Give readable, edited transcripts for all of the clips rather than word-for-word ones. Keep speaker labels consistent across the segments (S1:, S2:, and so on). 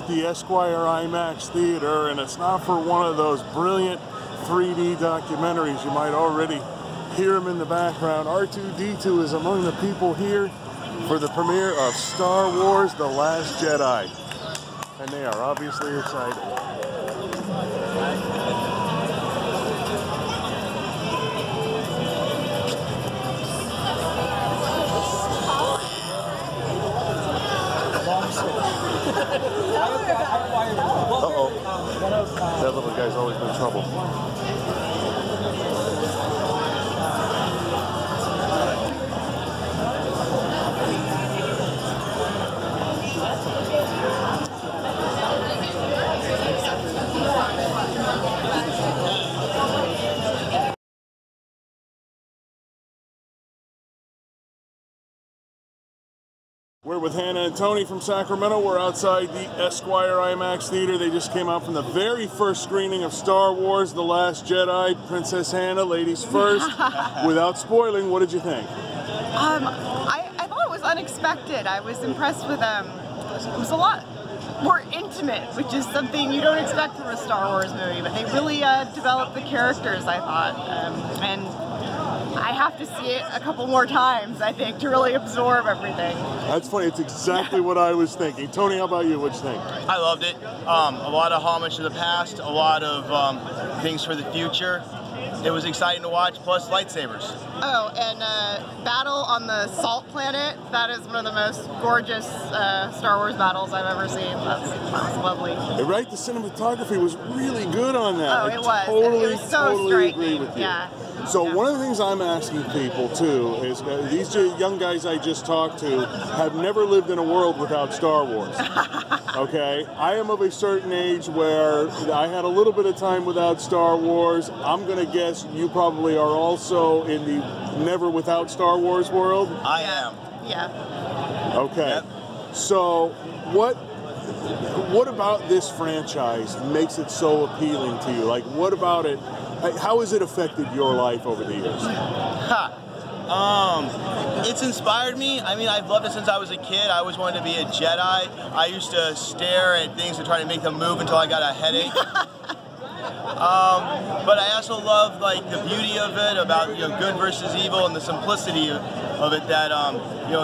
S1: at the Esquire IMAX theater, and it's not for one of those brilliant 3D documentaries. You might already hear him in the background. R2-D2 is among the people here for the premiere of Star Wars: The Last Jedi. And they are obviously excited. Uh-oh. That little guy's always been trouble. We're with Hannah and Tony from Sacramento. We're outside the Esquire IMAX theater. They just came out from the very first screening of Star Wars: The Last Jedi. Princess Hannah, ladies first. Without spoiling, what did you think?
S2: I thought it was unexpected. I was impressed with it was a lot more intimate, which is something you don't expect from a Star Wars movie, but they really developed the characters, I thought. And I have to see it a couple more times, I think, to really absorb everything.
S1: That's funny. It's exactly what I was thinking. Tony, how about you? What'd you think?
S3: I loved it. A lot of homage to the past, a lot of things for the future. It was exciting to watch, plus lightsabers. Oh,
S2: and battle on the Salt Planet. That is one of the most gorgeous Star Wars battles I've ever seen. That was lovely.
S1: Right? The cinematography was really good on that.
S2: Oh, it was. It was so striking.
S1: Agree with you.
S2: Yeah.
S1: So one of the things I'm asking people too is these young guys I just talked to have never lived in a world without Star Wars. Okay? I am of a certain age where I had a little bit of time without Star Wars. I'm going to guess you probably are also in the never without Star Wars world?
S3: I am.
S2: Yeah.
S1: Okay.
S3: Yep.
S1: So what about this franchise makes it so appealing to you? Like, what about it? How has it affected your life over the years?
S3: It's inspired me. I mean, I've loved it since I was a kid. I always wanted to be a Jedi. I used to stare at things and try to make them move until I got a headache. But I also love like the beauty of it, about good versus evil, and the simplicity of it. That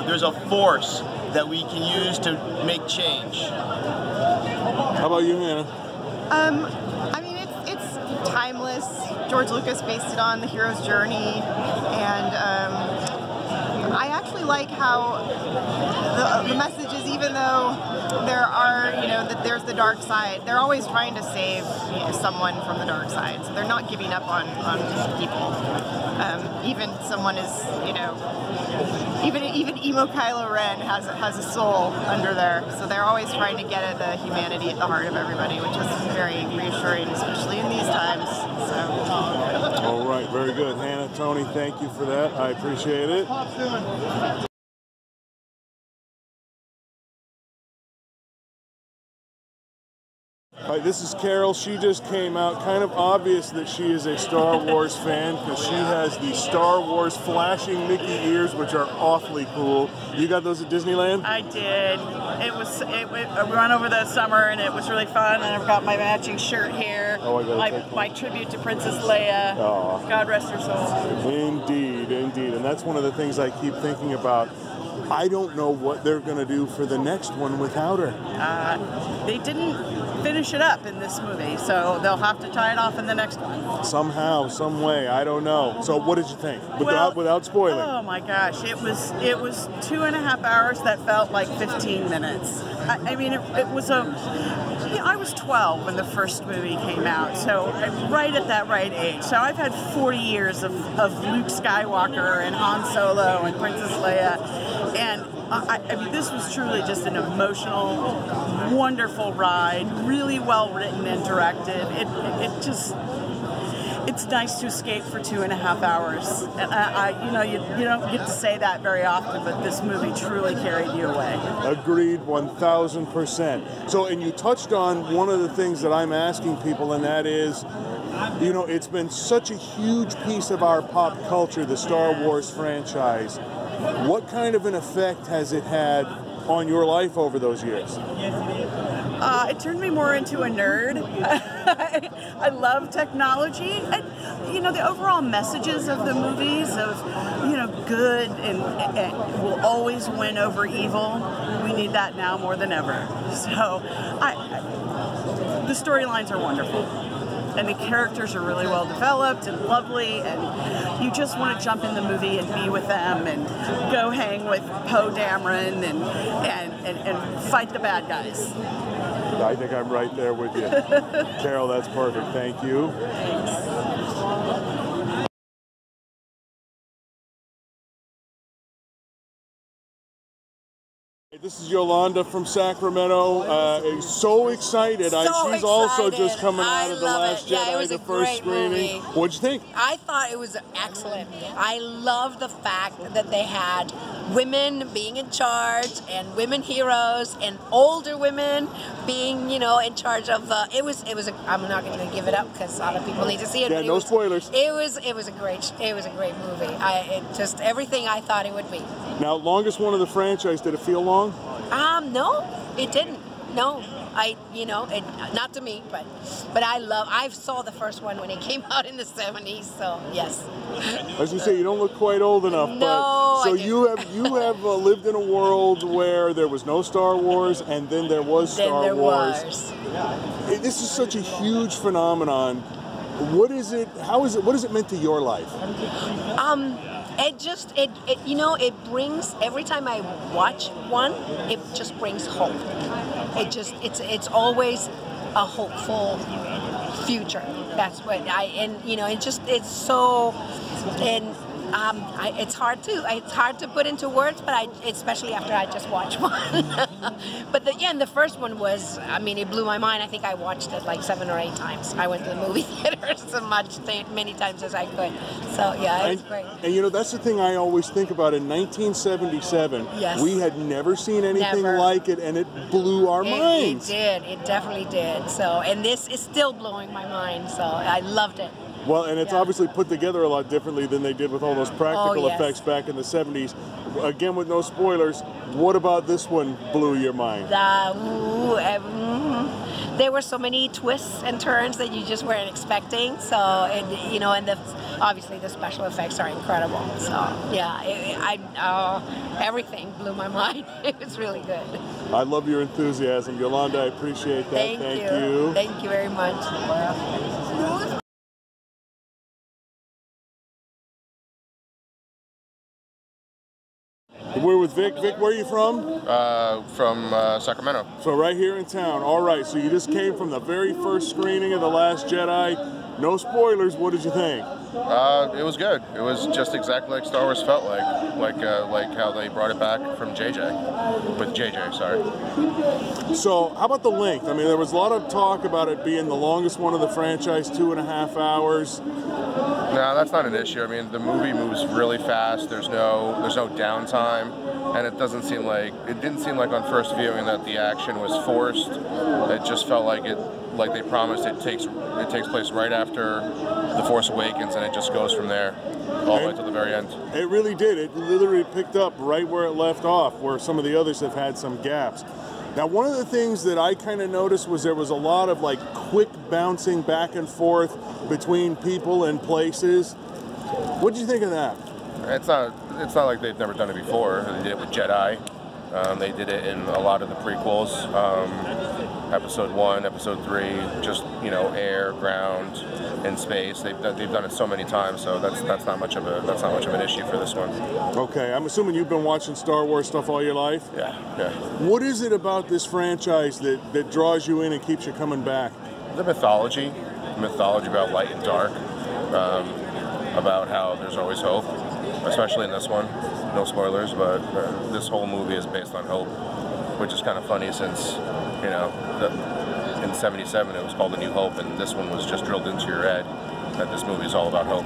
S3: there's a force that we can use to make change.
S1: How about you, Hannah?
S2: I mean, it's timeless. George Lucas based it on the hero's journey, and I actually like how the messages, even though there are, that there's the dark side, they're always trying to save someone from the dark side. So they're not giving up on people. Even someone is, even emo Kylo Ren has a soul under there. So they're always trying to get at the humanity at the heart of everybody, which is very reassuring, especially in these times. So.
S1: All right, very good. Hannah, Tony, thank you for that. I appreciate it. All right, this is Carol. She just came out. Kind of obvious that she is a Star Wars fan because she has the Star Wars flashing Mickey ears, which are awfully cool. You got those at Disneyland?
S4: I did. We went over the summer and it was really fun, and I've got my matching shirt here.
S1: Oh, I gotta take
S4: my tribute to Princess Leia.
S1: Oh.
S4: God rest her soul.
S1: Indeed, indeed. And that's one of the things I keep thinking about. I don't know what they're going to do for the next one without her.
S4: They didn't finish it up in this movie, so they'll have to tie it off in the next one.
S1: Somehow, some way, I don't know. So what did you think? Without spoiling.
S4: Oh my gosh, it was 2.5 hours that felt like 15 minutes. I mean, it was I was 12 when the first movie came out, so I'm right at that right age. So I've had 40 years of Luke Skywalker and Han Solo and Princess Leia, and I mean, this was truly just an emotional, wonderful ride, really well written and directed. It's nice to escape for 2.5 hours. And you don't get to say that very often, but this movie truly carried you away.
S1: Agreed, 1,000%. So, and you touched on one of the things that I'm asking people, and that is, it's been such a huge piece of our pop culture, the Star Wars franchise. What kind of an effect has it had on your life over those years?
S4: It turned me more into a nerd. I love technology, and the overall messages of the movies of good and will always win over evil. We need that now more than ever. So the storylines are wonderful. And the characters are really well developed and lovely, and you just want to jump in the movie and be with them and go hang with Poe Dameron and fight the bad guys.
S1: I think I'm right there with you. Carol, that's perfect. Thank you.
S4: Thanks.
S1: This is Yolanda from Sacramento. So excited. She's also just coming out of The Last Jedi, the first screening. What'd you think?
S5: I thought it was excellent. I love the fact that they had women being in charge and women heroes and older women being, in charge of. I'm not going to give it up because other people need to see it.
S1: Yeah, no spoilers.
S5: It was a great movie. Just everything I thought it would be.
S1: Now, longest one of the franchise. Did it feel long?
S5: No, it didn't. No, not to me, but I saw the first one when it came out in the 70s, so yes.
S1: As you say, you don't look quite old enough.
S5: No,
S1: but so you have lived in a world where there was no Star Wars, and then there was Star Wars. This is such a huge phenomenon. What is it? How is it? What has it meant to your life?
S5: It brings, every time I watch one, it just brings hope. It's always a hopeful future. That's what it's so, and it's hard to put into words, but especially after I just watched one. But the first one was, it blew my mind. I think I watched it like 7 or 8 times. I went to the movie theater many times as I could. So yeah, it was great.
S1: And that's the thing I always think about. In 1977,
S5: yes,
S1: we had never seen anything like it, and it blew our minds.
S5: It definitely did. So, and this is still blowing my mind. So I loved it.
S1: Well, and it's obviously put together a lot differently than they did with all those practical effects back in the 70s. Again, with no spoilers, what about this one blew your mind?
S5: There were so many twists and turns that you just weren't expecting. So, obviously the special effects are incredible. So, yeah, everything blew my mind. It was really good.
S1: I love your enthusiasm, Yolanda. I appreciate that.
S5: Thank you. Thank you very much.
S1: We're with Vic. Vic, where are you from?
S6: From Sacramento.
S1: So right here in town. All right, so you just came from the very first screening of The Last Jedi. No spoilers, what did you think?
S6: It was good. It was just exactly like Star Wars felt like how they brought it back from JJ, sorry.
S1: So how about the length? There was a lot of talk about it being the longest one of the franchise, 2.5 hours.
S6: No, that's not an issue. The movie moves really fast. There's no downtime, and it didn't seem like on first viewing that the action was forced. It just felt like they promised it takes place right after The Force Awakens, and it just goes from there all the way to the very end. It
S1: really did. It literally picked up right where it left off, where some of the others have had some gaps. Now, one of the things that I kind of noticed was there was a lot of quick bouncing back and forth between people and places. What did you think of that?
S6: It's not like they've never done it before. They did it with Jedi. They did it in a lot of the prequels. Episode 1, Episode 3, just air, ground, and space. They've done it so many times, so that's not much of an issue for this one.
S1: Okay, I'm assuming you've been watching Star Wars stuff all your life.
S6: Yeah.
S1: What is it about this franchise that draws you in and keeps you coming back?
S6: The mythology about light and dark, about how there's always hope, especially in this one. No spoilers, but this whole movie is based on hope, which is kind of funny since, in '77 it was called A New Hope, and this one was just drilled into your head that this movie is all about hope.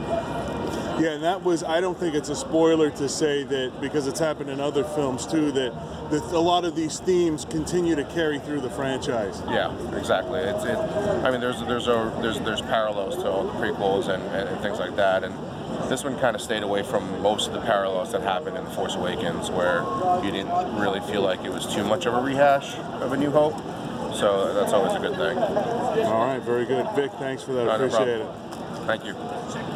S1: Yeah, and I don't think it's a spoiler to say that, because it's happened in other films too, that a lot of these themes continue to carry through the franchise.
S6: Yeah, exactly. There's parallels to all the prequels and things like that, and this one kind of stayed away from most of the parallels that happened in The Force Awakens, where you didn't really feel like it was too much of a rehash of A New Hope. So that's always a good thing.
S1: All right, very good. Vic, thanks for that.
S6: No
S1: Appreciate it.
S6: Thank you.